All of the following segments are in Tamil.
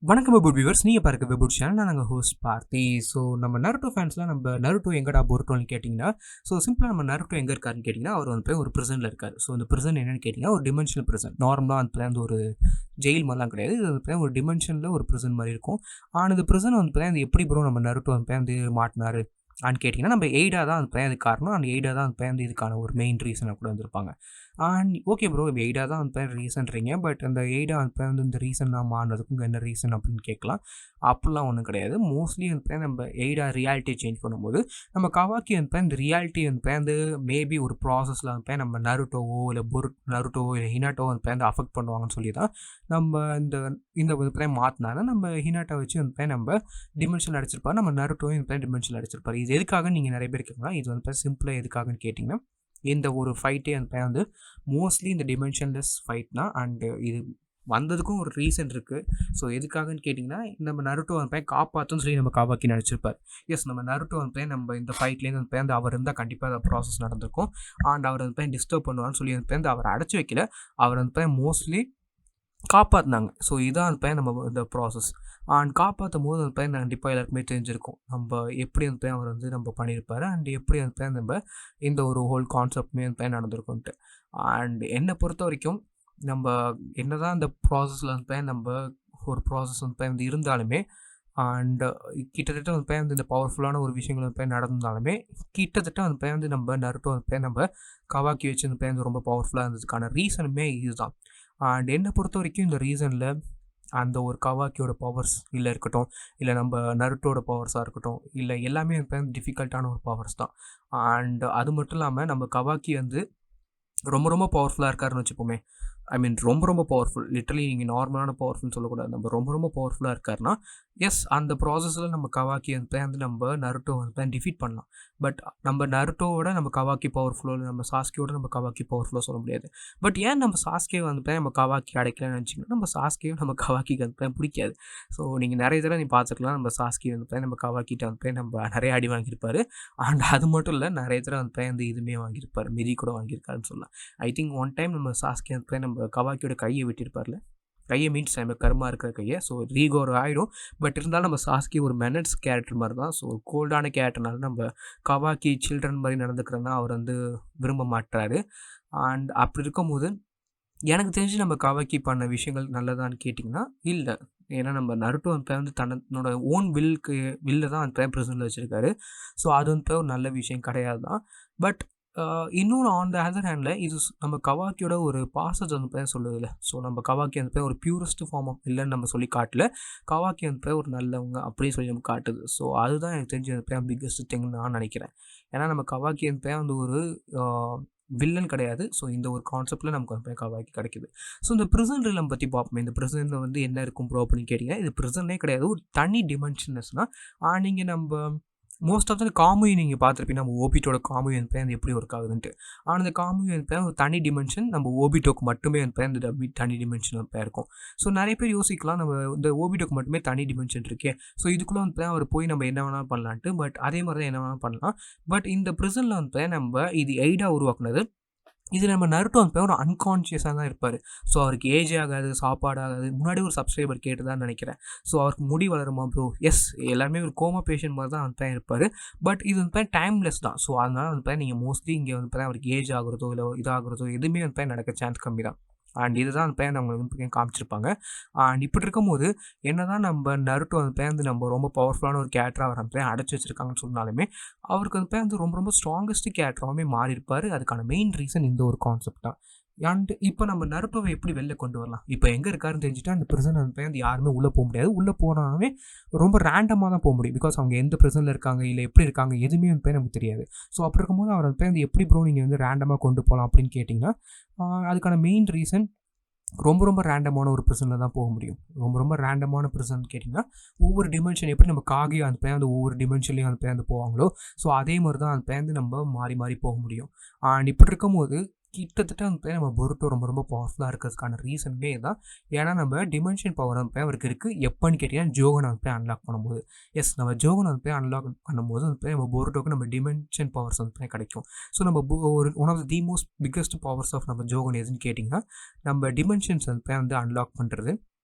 வணக்கம் வெபுட் வியூவர்ஸ், நீங்கள் பார்க்க வெபுட் சேனல். நாங்கள் ஹோஸ்ட் பார்த்தி. ஸோ நம்ம நருட்டோ ஃபேன்ஸ்லாம் நம்ம நருட்டோ எங்கடா போருட்டோன்னு கேட்டிங்கன்னா, ஸோ சிம்பிளாக நம்ம நருட்டோ எங்கே இருக்காருன்னு கேட்டிங்கன்னா, அவர் வந்து போய் ஒரு ப்ரிசனில் இருக்கார். ஸோ இந்த ப்ரிசன் என்னென்னு கேட்டிங்கன்னா, ஒரு டிமென்ஷனல் ப்ரிசன். நார்மலாக அந்த ஒரு ஜெயில் மாதிரிலாம் கிடையாது. இது வந்து ஒரு டிமென்ஷனில் ஒரு ப்ரிசன் மாதிரி இருக்கும். ஆனால் இந்த ப்ரிசன் வந்து அது எப்படி ப்ரோ நம்ம நருட்டோ வந்து மாட்டினார் ஆன்னு கேட்டிங்கன்னா, நம்ம எய்டா தான் அதுக்கு காரணம். அந்த எய்டா தான் வந்து இதுக்கான ஒரு மெயின் ரீசனாக கூட வந்திருப்பாங்க. அண்ட் ஓகே ப்ரோ, எய்டா தான் வந்து ரீசன்றீங்க. பட் அந்த எய்டா வந்து இந்த ரீசன் நான் மாறினதுக்கு என்ன ரீசன் அப்படின்னு கேட்கலாம். அப்படிலாம் ஒன்றும் கிடையாது. மோஸ்ட்லி வந்து நம்ம எய்டா ரியாலிட்டி சேஞ்ச் பண்ணும்போது நம்ம கவாக்கி இந்த ரியாலிட்டி வந்து மேபி ஒரு ப்ராசஸில் நம்ம நருட்டோவோ இல்லை நருட்டோவோ இல்லை ஹினாட்டோவோ வந்து அஃபெக்ட் பண்ணுவாங்கன்னு சொல்லி தான் நம்ம இந்த மாற்றினாங்க. நம்ம ஹினாட்டை வச்சு நம்ம டிமென்ஷன் அடிச்சிருப்பார், நம்ம நருட்டோவும் டிமென்ஷன் அடிச்சிருப்பார். இது எதுக்காக நீங்கள் நிறைய பேர் கேட்கலாம். இது வந்து சிம்பிளாக எதுக்காகன்னு கேட்டிங்கன்னா, இந்த ஒரு ஃபைட்டே வந்து மோஸ்ட்லி இந்த டிமென்ஷன்லெஸ் ஃபைட் தான். அண்டு இது வந்ததுக்கும் ஒரு ரீசன் இருக்குது. ஸோ எதுக்காகன்னு கேட்டிங்கன்னா, நம்ம நருட்டோ காப்பாற்றுன்னு சொல்லி நம்ம காவாக்கி நடிச்சிருப்பார். எஸ், நம்ம நருட்டோ நம்ம இந்த ஃபைட்லேருந்து அவர் இருந்தால் கண்டிப்பாக அந்த ப்ராசஸ் நடந்திருக்கும். அண்ட் அவர் டிஸ்டர்ப் பண்ணுவான்னு சொல்லி அவர் அடைச்சி வைக்கல. அவர் மோஸ்ட்லி காப்பாற்றினாங்க. ஸோ இதான் நம்ம இந்த ப்ராசஸ். அண்ட் காப்பாற்றும் போது கண்டிப்பாக எல்லாருக்குமே தெரிஞ்சிருக்கும் நம்ம எப்படி அவர் நம்ம பண்ணியிருப்பார். அண்ட் எப்படி நம்ம இந்த ஒரு ஹோல் கான்செப்ட்மே நடந்திருக்கும்ன்ட்டு. அண்ட் என்னை பொறுத்த வரைக்கும் நம்ம என்ன தான் இந்த ப்ராசஸில் நம்ம ஒரு ப்ராசஸ் இருந்தாலுமே, அண்ட் கிட்டத்தட்ட இந்த பவர்ஃபுல்லான ஒரு விஷயங்கள் நடந்தாலுமே, கிட்டத்தட்ட நம்ம நருட்டோ நம்ம கவாக்கி வச்சு ரொம்ப பவர்ஃபுல்லாக இருந்ததுக்கான ரீசனுமே இதுதான். அண்ட் என்னை பொறுத்த வரைக்கும் இந்த ரீசனில் அந்த ஒரு கவாக்கியோட பவர்ஸ் இல்லை இருக்கட்டும், இல்லை நம்ம நருட்டோட பவர்ஸாக இருக்கட்டும், இல்லை எல்லாமே டிஃபிகல்ட்டான ஒரு பவர்ஸ் தான். அண்ட் அது மட்டும் இல்லாமல் நம்ம கவாக்கி ரொம்ப ரொம்ப பவர்ஃபுல்லாக இருக்காருன்னு வச்சுப்போமே. ஐ மீன் ரொம்ப பவர்ஃபுல். லிட்டரலி நீங்கள் நார்மலான பவர்ஃபுல்னு சொல்லக்கூடாது. நம்ம ரொம்ப பவர்ஃபுல்லாக இருக்காருன்னா, எஸ், அந்த ப்ராசஸில் நம்ம கவாக்கி நம்ம நருட்டோ டிஃபீட் பண்ணலாம். பட் நம்ம நருட்டோவோட நம்ம கவாக்கி பவர்ஃபுல்லோ, இல்லை நம்ம சாஸ்கியோட நம்ம கவாக்கி பவர்ஃபுல்லோ சொல்ல முடியாது. பட் ஏன் நம்ம சாஸ்கே நம்ம கவாக்கி அடைக்கலன்னு நினச்சிங்கன்னா, நம்ம சாஸ்கேயும் நம்ம கவாக்கிக்கு பிடிக்காது. ஸோ நீங்கள் நிறைய தடவை பார்த்துக்கலாம், நம்ம சாஸ்கி நம்ம கவாக்கிட்ட நம்ம நிறைய அடி வாங்கியிருப்பார். அண்ட் அது மட்டும் இல்லை, நிறைய தடவை இதுவுமே வாங்கியிருப்பார், மிதி கூட வாங்கியிருக்காருன்னு சொல்லலாம். ஐ திங்க் ஒன் டைம் நம்ம சாஸ்கே நம்ம கவாக்கியோட கையை விட்டிருப்பார்ல. கையை மீன்ஸ் நம்ம கருமா இருக்கிற கையை. ஸோ ரீகோர் ஆகிடும். பட் இருந்தாலும் நம்ம சாஸ்கி ஒரு மெனட்ஸ் கேரக்டர் மாதிரி தான். ஸோ கோல்டான கேரக்டர்னால நம்ம கவாக்கி சில்ட்ரன் மாதிரி நடந்துக்கிறதுனா அவர் விரும்ப மாட்டார். அண்ட் அப்படி இருக்கும்போது எனக்கு தெரிஞ்சு நம்ம கவாக்கி பண்ண விஷயங்கள் நல்லதான்னு கேட்டிங்கன்னா இல்லை. ஏன்னா நம்ம நருட்டோ தன்னோட ஓன் வில்லை தான் ப்ரெசென்ட்டில் வச்சுருக்காரு. ஸோ அது ஒரு நல்ல விஷயம் கிடையாது தான். பட் இன்னொன்று ஆன் த அதர் ஹேண்டில் இது நம்ம கவாக்கியோட ஒரு பாசத்தை சொல்லுதில்ல. ஸோ நம்ம கவாக்கி ஒரு பியூரஸ்ட் ஃபார்ம் ஆஃப் இல்லைன்னு நம்ம சொல்லி காட்டல. கவாக்கி ஒரு நல்லவங்க அப்படின்னு சொல்லி நம்ம காட்டுது. ஸோ அதுதான் எனக்கு தெரிஞ்ச பிக்கஸ்ட் திங்னு நான் நினைக்கிறேன். ஏன்னா நம்ம கவாக்கி ஒரு வில்லன் கிடையாது. ஸோ இந்த ஒரு கான்செப்டில் நமக்கு கவாக்கி கிடைக்குது. ஸோ இந்த ப்ரிசன் ரிலம் பற்றி பார்ப்போம். இந்த ப்ரிசனில் என்ன இருக்கும் ப்ரோ அப்படின்னு கேட்டிங்கன்னா, இது ப்ரிசனே கிடையாது, ஒரு தனி டிமென்ஷன்ஸ்னால் நீங்கள் நம்ம மோஸ்ட் ஆஃப் த காமுவி நீங்கள் பார்த்துருப்பீங்க. நம்ம ஓபிட்டோட காமுவி எப்படி ஒர்க் ஆகுதுன்ட்டு. ஆனால் இந்த காமுவி ஒரு தனி டிமென்ஷன். நம்ம ஓபிட்டோக்கு மட்டுமே இந்த தனி டிமென்ஷன் இருக்கும். ஸோ நிறைய பேர் யோசிக்கலாம், நம்ம இந்த ஓபிட்டோக்கு மட்டுமே தனி டிமென்ஷன் இருக்கே, ஸோ இதுக்குள்ளே அவர் போய் நம்ம என்ன வேணாலும் பண்ணலான்ட்டு. பட் அதே மாதிரி தான் என்ன வேணாலும் பண்ணலாம். பட் இந்த ப்ரிசனில் நம்ம இது எய்டா உருவாக்குனது. இது நம்ம நருட்டோ ஒரு அன்கான்ஷியஸாக தான் இருப்பார். ஸோ அவருக்கு ஏஜ் ஆகாது, சாப்பாடு ஆகாது. முன்னாடி ஒரு சப்ஸ்கிரைபர் கேட்டுதான் நினைக்கிறேன். ஸோ அவருக்கு முடி வளருமா ப்ரோ? எஸ், எல்லாருமே ஒரு கோமா பேஷண்ட் மாதிரி தான் இருப்பார். பட் இது டைம்லெஸ் தான். ஸோ அதனால் நீங்கள் மோஸ்ட்லி இங்கே அவருக்கு ஏஜ் ஆகுறதோ இல்லை இதாகிறதோ எதுவுமே நடக்க சான்ஸ் கம்மி தான். அண்ட் இதுதான் நம்மளுக்கு காமிச்சிருப்பாங்க. அண்ட் இப்படி இருக்கும்போது என்ன தான் நம்ம நருட்டோ நம்ம ரொம்ப பவர்ஃபுல்லான ஒரு கேரக்டராக அவர் அடைச்சி வச்சுருக்காங்கன்னு சொன்னாலுமே, அவருக்கு ரொம்ப ஸ்ட்ராங்கஸ்ட் கேரக்டராகவே மாறியிருப்பார். அதுக்கான மெயின் ரீசன் இந்த ஒரு கான்செப்ட் தான். அண்ட் இப்போ நம்ம நருட்டோவை எப்படி வெளில கொண்டு வரலாம்? இப்போ எங்கே இருக்காருன்னு தெரிஞ்சுட்டா அந்த ப்ரிசன் யாருமே உள்ளே போக முடியாது. உள்ளே போனாலுமே ரொம்ப ரேண்டமாக தான் போக முடியும். பிகாஸ் அவங்க எந்த ப்ரிசனில் இருக்காங்க, இல்லை எப்படி இருக்காங்க, எதுவுமே நமக்கு தெரியாது. ஸோ அப்படி இருக்கும்போது அவர் எப்படி ப்ரோ நீங்கள் ரேண்டமாக கொண்டு போகலாம் அப்படின்னு கேட்டிங்கன்னா, அதுக்கான மெயின் ரீசன் ரொம்ப ரேண்டமான ஒரு ப்ரிசனில் தான் போக முடியும். ரொம்ப ரேண்டமான ப்ரிசன் கேட்டிங்கன்னா, ஒவ்வொரு டிமென்ஷன் எப்படி நம்ம காகியம் அந்த ஒவ்வொரு டிமென்ஷன்லேயும் போவாங்களோ, ஸோ அதே மாதிரி தான் நம்ம மாறி போக முடியும். அண்ட் இப்படி இருக்கும்போது கிட்டத்தட்ட நம்ம பொருட்டோ ரொம்ப பவர்ஃபுல்லாக இருக்கிறதுக்கான ரீசனுமே தான். ஏன்னா நம்ம டிமென்ஷன் பவர் அவருக்கு இருக்குது. எப்போன்னு கேட்டிங்கன்னா, ஜோகனை அன்லாக் பண்ணும்போது. எஸ், நம்ம ஜோகனை அன்லாக் பண்ணும்போது நம்ம பொருட்டோக்கு நம்ம டிமென்ஷன் பவர்ஸ் கிடைக்கும். ஸோ நம்ம ஒரு one of the most biggest powers of நம்ம ஜோகன் எதுன்னு கேட்டிங்கன்னா, நம்ம டிமென்ஷன்ஸ் அன்லாக் பண்ணுறது.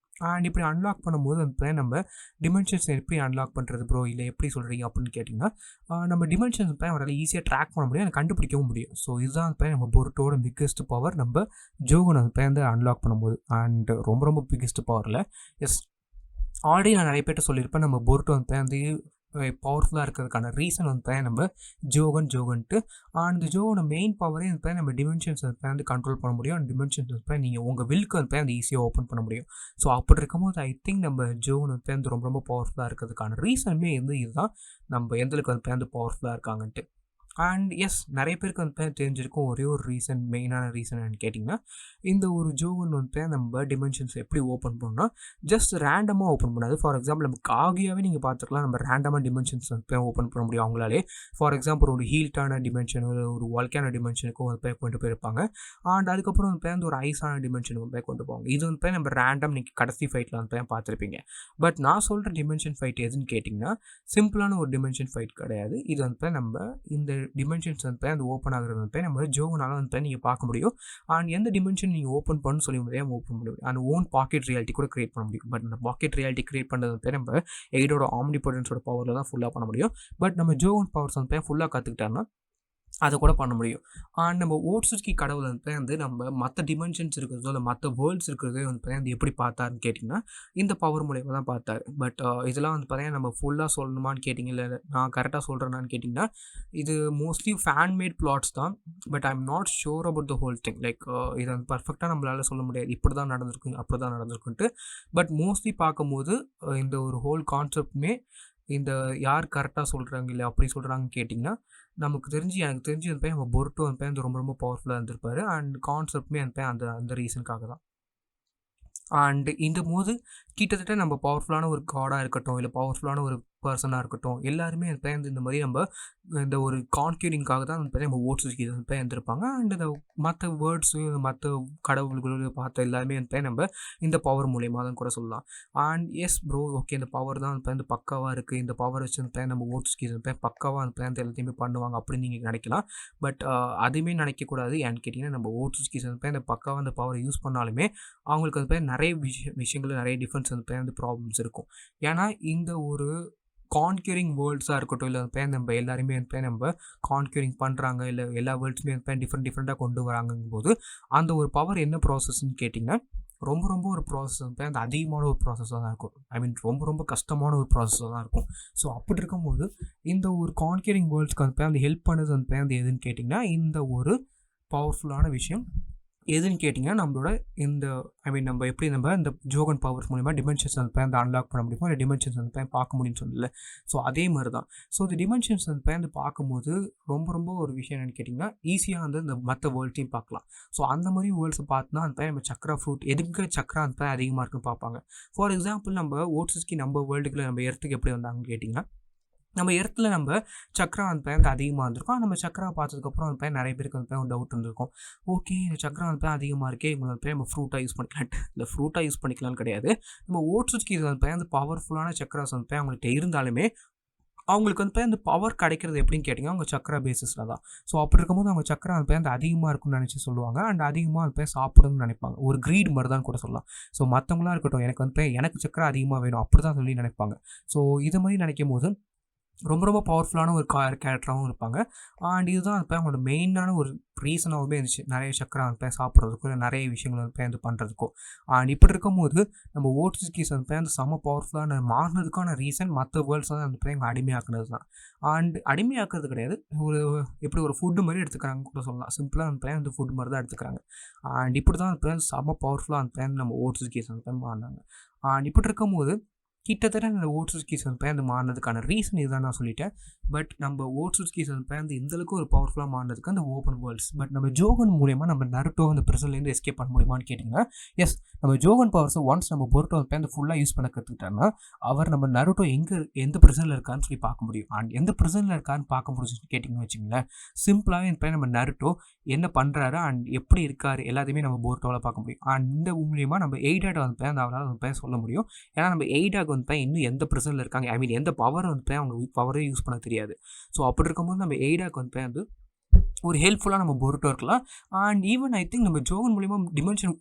அண்ட் இப்படி அன்லாக் பண்ணும்போது வந்து நம்ம டிமென்ஷன்ஸ் எப்படி அன்லாக் பண்ணுறது ப்ரோ, இல்லை எப்படி சொல்கிறீங்க அப்படின்னு கேட்டிங்கன்னா, நம்ம டிமென்ஷன்ஸ் அவரால் ஈஸியாக ட்ராக் பண்ண முடியும், எனக்கு கண்டுபிடிக்கவும் முடியும். ஸோ இதுதான் வந்து நம்ம பொருட்டோட பிக்கெஸ்ட் பவர் நம்ம ஜோகனை வந்து அன்லாக் பண்ணும்போது. அண்ட் ரொம்ப ரொம்ப பிக்கெஸ்ட் பவரில் எஸ் ஆல்ரெடி நான் நிறைய பேர்ட்ட சொல்லியிருப்பேன், நம்ம பொருட்டோ வந்து பவர்ஃபுல்லாக இருக்கிறதுக்கான ரீசன் வந்து நம்ம ஜோகன்ட்டு. அந்த ஜோகோட மெயின் பவரே வந்து நம்ம டிமென்ஷன்ஸ் வந்து கண்ட்ரோல் பண்ண முடியும். அந்த டிமென்ஷன்ஸ் வந்து நீங்கள் உங்கள் வில்க்கு வந்து அந்த ஈஸியாக ஓப்பன் பண்ண முடியும். ஸோ அப்படி இருக்கும்போது ஐ திங்க் நம்ம ஜோகன் வந்து ரொம்ப ரொம்ப பவர்ஃபுல்லாக இருக்கிறதுக்கான ரீசனுமே இதுதான், நம்ம எந்தளவுக்கு வந்து பவர்ஃபுல்லாக இருக்காங்கன்ட்டு. அண்ட் எஸ் நிறைய பேருக்கு வந்து தெரிஞ்சிருக்கும் ஒரே ஒரு ரீசன், மெயினான ரீசன் என்னன்னு கேட்டிங்கன்னா, இந்த ஒரு ஜோகன் வந்து நம்ம டிமென்ஷன்ஸ் எப்படி ஓப்பன் பண்ணோம்னா ஜஸ்ட் ரேண்டமாக ஓப்பன் பண்ணாது. ஃபார் எக்ஸாம்பிள் நம்ம காகியாவே நீங்கள் பார்த்துக்கலாம், நம்ம ரேண்டமாக டிமென்ஷன்ஸ் வந்து ஓப்பன் பண்ண முடியும் அவங்களாலே. ஃபார் எக்ஸாம்பிள் ஒரு ஹீல்டான டிமென்ஷன், ஒரு வால்கான டிமென்ஷனுக்கும் வந்து கொண்டு போயிருப்பாங்க. அண்ட் அதுக்கப்புறம் வந்து ஒரு ஐஸான டிமென்ஷனுக்கு வந்து கொண்டு போவாங்க. இது வந்து நம்ம ரேண்டம் நீங்கள் கடைசி ஃபைட்டில் வந்து பார்த்துருப்பீங்க. பட் நான் சொல்கிற டிமென்ஷன் ஃபைட் எதுன்னு கேட்டிங்கன்னா சிம்பிளான ஒரு டிமென்ஷன் ஃபைட் கிடையாது. இது வந்து நம்ம இந்த டிமென்ஷன்ஸ் வந்து அந்த ஓப்பன் ஆகிறது வந்து நம்ம ஜோகனால வந்து நீங்கள் பார்க்க முடியும். அண்ட் எந்த டிமென்ஷன் நீங்கள் ஓப்பன் பண்ணு சொல்லி முடியாது, ஓப்பன் பண்ண முடியும். அண்ட் ஓன் பாக்கெட் ரியாலிட்டி கூட கிரியேட் பண்ண முடியும். பட் அந்த பாக்கெட் ரியாலிட்டி கிரியேட் பண்ணுறது வந்து நம்ம எய்டோட ஆம்னிபொட்டன்ஸோட பவரில் தான் ஃபுல்லாக பண்ண முடியும். பட் நம்ம ஜோகன் பவர்ஸ் வந்து ஃபுல்லாக கற்றுக்கிட்டோம்னா அதை கூட பண்ண முடியும். அண்ட் நம்ம ஓட்சுட்சுகி கடவுள் வந்து நம்ம மற்ற டிமென்ஷன்ஸ் இருக்கிறதோ இல்லை மற்ற வேர்ல்ட்ஸ் இருக்கிறதோ வந்து எப்படி பார்த்தாருன்னு கேட்டிங்கன்னா இந்த பவர் மூலியமாக தான் பார்த்தாரு. பட் இதெல்லாம் வந்து பார்த்தீங்கன்னா நம்ம ஃபுல்லாக சொல்லணுமான்னு கேட்டிங்க, இல்லை நான் கரெக்டாக சொல்கிறேன்னான்னு கேட்டிங்கன்னா இது மோஸ்ட்லி ஃபேன் மேட் பிளாட்ஸ் தான். But I am not sure about the whole thing. Like இதை வந்து பர்ஃபெக்டாக நம்மளால் சொல்ல முடியாது, இப்படி தான் நடந்திருக்கு அப்படி தான் நடந்திருக்குன்ட்டு. பட் மோஸ்ட்லி பார்க்கும்போது இந்த ஒரு ஹோல் கான்செப்டுமே இந்த யார் கரெக்டாக சொல்கிறாங்க இல்லை அப்படி சொல்கிறாங்கன்னு கேட்டிங்கன்னா எனக்கு தெரிஞ்சு வந்து நம்ம பொருட்டோ வந்து ரொம்ப ரொம்ப பவர்ஃபுல்லாக இருந்திருப்பார். அண்ட் கான்செப்டுமே வந்து அந்த ரீசனுக்காக தான். அண்ட் இந்த போது கிட்டத்தட்ட நம்ம பவர்ஃபுல்லான ஒரு காடாக இருக்கட்டும், இல்லை பவர்ஃபுல்லான ஒரு பர்சனாக இருக்கட்டும், எல்லாருமே இந்த மாதிரி நம்ம இந்த ஒரு கான்க்யூரிங்காக தான் நம்ம ஓட்சுட்சுகி இருந்திருப்பாங்க. அண்ட் இந்த மற்ற வேர்ட்ஸு மற்ற கடவுள்களோட பார்த்த எல்லாருமே நம்ம இந்த பவர் மூலியமாக தான் கூட சொல்லலாம். அண்ட் எஸ் ப்ரோ, ஓகே, இந்த பவர் தான் வந்து பக்காவாக இருக்குது, இந்த பவர் வச்சு நம்ம ஓட்சுட்சுகி பக்காவாக வந்து எல்லாத்தையுமே பண்ணுவாங்க அப்படின்னு நீங்கள் நினைக்கலாம். பட் அதுவுமே நினைக்கக்கூடாது. ஏன்னு கேட்டிங்கன்னா நம்ம ஓட்சுட்சுகி இந்த பக்காவாக அந்த பவரை யூஸ் பண்ணாலுமே அவங்களுக்கு வந்து நிறைய விஷயங்கள் நிறைய டிஃப்ரென்ஸ் வந்து ப்ராப்ளம்ஸ் இருக்கும். ஏன்னா இந்த ஒரு கான்க்யூரிங் வேர்ல்ட்ஸாக இருக்கட்டும், இல்லை நம்ம எல்லாருமே நம்ம கான்க்யூரிங் பண்ணுறாங்க, இல்லை எல்லா வேர்ல்ட்ஸுமே டிஃப்ரெண்ட்டாக கொண்டு வராங்கும்போது அந்த ஒரு பவர் என்ன ப்ராசஸ்ன்னு கேட்டிங்கன்னா ரொம்ப ரொம்ப ஒரு ப்ராசஸ் அந்த அதிகமான ஒரு ப்ராசஸாக தான் இருக்கும். ஐ மீன் ரொம்ப ரொம்ப கஷ்டமான ஒரு ப்ராசஸாக தான் இருக்கும். ஸோ அப்படி இருக்கும்போது இந்த ஒரு கான்க்யூரிங் வேர்ல்ட்ஸ்க்கு அந்த ஹெல்ப் பண்ணது வந்து எதுன்னு கேட்டிங்கன்னா இந்த ஒரு பவர்ஃபுல்லான விஷயம் எதுன்னு கேட்டிங்கன்னா நம்மளோட இந்த ஐ மீன் நம்ம எப்படி நம்ம இந்த ஜோகன் பவர்ஸ் மூலிமா டிமென்ஷன்ஸ் வந்து அன்லாக் பண்ண முடியுமோ, அந்த டிமென்ஷன்ஸ் வந்து பார்க்க முடியும்னு சொல்லல. ஸோ அதே மாதிரி தான். ஸோ இந்த டிமென்ஷன்ஸ் வந்து பார்க்கும்போது ரொம்ப ரொம்ப ஒரு விஷயம் என்னென்னு கேட்டிங்கன்னா ஈஸியாக வந்து இந்த மற்ற வேர்ல்ட்டையும் பார்க்கலாம். ஸோ அந்த மாதிரி வேர்ல்ட்ஸை பார்த்தோன்னா அந்த நம்ம சக்ரா ஃப்ரூட் எதுக்கு சக்ரா அந்த அதிகமாக இருக்குன்னு பார்ப்பாங்க. ஃபார் எக்ஸாம்பிள் நம்ம ஓட்சுட்சுகி நம்ம வேர்ல்டுக்குள்ள நம்ம எர்த்துக்கு எப்படி வந்தாங்கன்னு கேட்டிங்கன்னா நம்ம இடத்துல நம்ம சக்ரா வந்து அதிகமாக இருந்திருக்கும். நம்ம சக்ரா பார்த்ததுக்கப்புறம் வந்து நிறைய பேருக்கு வந்து ஒரு டவுட் இருந்திருக்கும். ஓகே, இந்த சக்ரா வந்து அதிகமாக இருக்கே, இவங்க வந்து நம்ம ஃப்ரூட்டாக யூஸ் பண்ணிக்கலான்ட்டு. இல்லை ஃப்ரூட்டாக யூஸ் பண்ணிக்கலான்னு கிடையாது. நம்ம ஓட்சுட்சுகி இது வந்து அந்த பவர்ஃபுல்லான சக்ராஸ் வந்து அவங்கள்ட்ட இருந்தாலுமே அவங்களுக்கு வந்து அந்த பவர் கிடைக்கிறது எப்படின்னு கேட்டிங்கன்னா அவங்க சக்ரா பேசிஸில் தான். ஸோ அப்படி இருக்கும்போது அவங்க சக்ரா வந்து அதிகமாக இருக்குன்னு நினச்சி சொல்லுவாங்க. அண்ட் அதிகமாக வந்து சாப்பிடணும்னு நினைப்பாங்க. ஒரு க்ரீட் மாதிரி தான் கூட சொல்லலாம். ஸோ மற்றவங்களாம் இருக்கட்டும், எனக்கு சக்ரா அதிகமாக வேணும் அப்படி தான் சொல்லி நினைப்பாங்க. ஸோ இது மாதிரி நினைக்கும் போது ரொம்ப ரொம்ப பவர்ஃபுல்லான ஒரு கேரக்டராகவும் இருப்பாங்க. அண்ட் இதுதான் அவங்களோட மெயினான ஒரு ரீசனாகவுமே இருந்துச்சு, நிறைய சக்கரை சாப்பிட்றதுக்கும் இல்லை நிறைய விஷயங்கள் வந்து பண்ணுறதுக்கும். அண்ட் இப்படி இருக்கும்போது நம்ம ஓட்சுட்சுகிஸ் வந்து செம்ம பவர்ஃபுல்லான மாறினதுக்கான ரீசன் மற்ற வேர்ல்ட்ஸ் தான் எங்களை அடிமையாக்குனது தான். அண்ட் அடிமையாக்குறது கிடையாது, ஒரு எப்படி ஒரு ஃபுட்டு மாதிரி எடுத்துக்கிறாங்க கூட சொல்லலாம். சிம்பிளாக வந்து ஃபுட் மாதிரி தான் எடுத்துக்கிறாங்க. அண்ட் இப்படி தான் செம்ம பவர்ஃபுல்லாக நம்ம ஓட்சுட்சுகிஸ் வந்து மாறினாங்க. அண்ட் இப்படி இருக்கும்போது கிட்டத்தட்ட அந்த ஓட்சுட்சுகிஸ் வந்து மாறினதுக்கான ரீசன் இதுதான் நான் சொல்லிட்டேன். பட் நம்ம ஓட்சுட்சுகிஸ் வந்து இந்தளவுக்கு ஒரு பவர்ஃபுல்லாக மாறினதுக்கு அந்த ஓப்பன் வேர்ல்ட்ஸ். பட் நம்ம ஜோகன் மூலயமா நம்ம நருட்டோ அந்த ப்ரிசன்லேருந்து எஸ்கேப் பண்ண முடியுமான்னு கேட்டிங்கன்னா எஸ், நம்ம ஜோகன் பவர்ஸை ஒன்ஸ் நம்ம பொருட்டோ வந்து ஃபுல்லாக யூஸ் பண்ண கற்றுக்கிட்டோம்னா அவர் நம்ம நருட்டோ எந்த ப்ரிசனில் இருக்கான்னு சொல்லி பார்க்க முடியும். அண்ட் எந்த ப்ரிசனில் இருக்கான்னு பார்க்க முடியும்னு கேட்டிங்கன்னு வச்சுங்களேன், சிம்பிளாகவே நம்ம நருட்டோ என்ன பண்ணுறாரு அண்ட் எப்படி இருக்கார் எல்லாத்தையுமே நம்ம பொருட்டோவில் பார்க்க முடியும். அண்ட் இந்த மூலியமாக நம்ம எய்டாட்டை வந்து அவரால் வந்து சொல்ல முடியும். ஏன்னா நம்ம எய்டாக் வந்து இன்னும் எந்த ப்ரிசனில் இருக்காங்க, ஐ மீன் எந்த பவர் வந்து அவங்க பவரே யூஸ் பண்ண தெரியாது. ஸோ அப்படி இருக்கும்போது நம்ம எய்டாக் வந்து ஒரு ஹெல்ப்ஃபுல்லாக நம்ம பொருட்டோ இருக்கலாம். அண்ட் ஈவன் ஐ திங்க் நம்ம ஜோகன் மூலிமா டிமென்ஷன்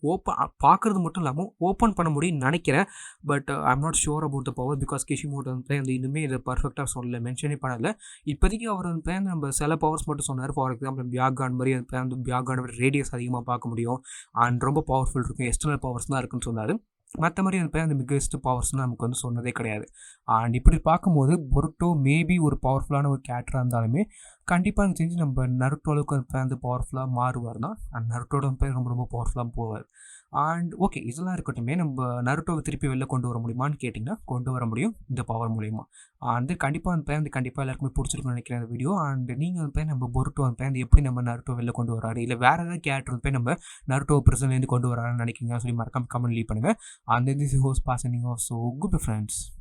பார்க்குறது மட்டும் இல்லாமல் ஓப்பன் பண்ண முடியும்னு நினைக்கிறேன். But I am not sure about the power because Kishimoto வந்து இன்னுமே இதை பர்ஃபெக்டாக சொல்லலை, மென்ஷனே பண்ணலை. இப்போதைக்கு அவர் வந்து நம்ம சில பவர்ஸ் மட்டும் சொன்னார். ஃபார் எக்ஸாம்பிள் பியாகான் மாதிரி வந்து பியாகானோட ரேடியஸ் அதிகமாக பார்க்க முடியும் அண்ட் ரொம்ப பவர்ஃபுல் இருக்கும், எக்ஸ்டர்னல் பவர்ஸ் தான் இருக்குன்னு சொன்னார். மற்ற மாதிரி அந்த பிக்கெஸ்ட் பவர்ஸ்னு நமக்கு வந்து சொன்னதே கிடையாது. அண்ட் இப்படி பார்க்கும்போது பொருட்டோ மேபி ஒரு பவர்ஃபுல்லான ஒரு கேரக்டராக இருந்தாலுமே கண்டிப்பாக எனக்கு தெரிஞ்சு நம்ம நருட்டோவுக்கு அந்த பவர்ஃபுல்லாக மாறுவார் தான். அண்ட் நருட்டோட ரொம்ப ரொம்ப பவர்ஃபுல்லாக போவார். அண்ட் ஓகே, இதெல்லாம் இருக்கட்டுமே, நம்ம நருட்டோவை திருப்பி வெளில கொண்டு வர முடியுமான்னு கேட்டிங்கன்னா கொண்டு வர முடியும் இந்த பவர் மூலிமா. வந்து கண்டிப்பாக கண்டிப்பாக எல்லாருக்குமே பிடிச்சிருக்குன்னு நினைக்கிறேன் அந்த வீடியோ. அண்ட் நீங்கள் நம்ம பொருட்டோ எப்படி நம்ம நருட்டோ வெளில கொண்டு வராரு, இல்லை வேறு ஏதாவது கேரக்டர் நம்ம நருட்டோ பிரசன்லேருந்து கொண்டு வராருன்னு நினைக்கிறீங்க சொல்லி மறக்காம கமெண்ட் லீவ் பண்ணுங்கள். And this is host passing off. So goodbye friends.